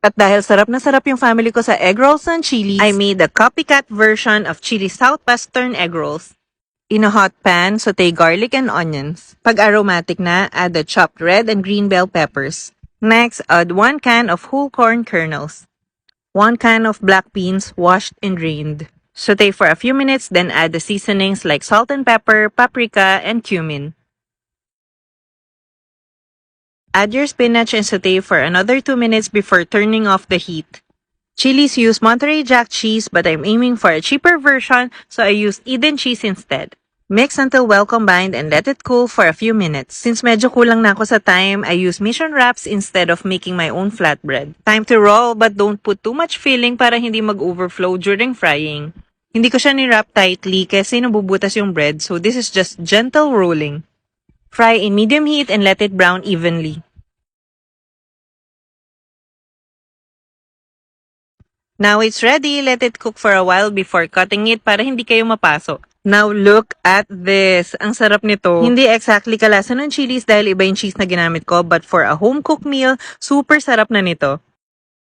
At dahil sarap na sarap yung family ko sa egg rolls and chilies, I made a copycat version of chili Southwestern Eggrolls. In a hot pan, saute garlic and onions. Pag aromatic na, add the chopped red and green bell peppers. Next, add 1 can of whole corn kernels. 1 can of black beans washed and drained. Saute for a few minutes, then add the seasonings like salt and pepper, paprika, and cumin. Add your spinach and saute for another 2 minutes before turning off the heat. Chilies use Monterey Jack cheese, but I'm aiming for a cheaper version, so I used Eden cheese instead. Mix until well combined and let it cool for a few minutes. Since medyo kulang na ako sa time, I use mission wraps instead of making my own flatbread. Time to roll, but don't put too much filling para hindi mag-overflow during frying. Hindi ko siya ni-wrap tightly kasi nabubutas yung bread, so this is just gentle rolling. Fry in medium heat and let it brown evenly. Now it's ready. Let it cook for a while before cutting it para hindi kayo mapaso. Now look at this. Ang sarap nito. Hindi exactly kalasa ng chilies dahil iba yung cheese na ginamit ko, but for a home-cooked meal, super sarap na nito.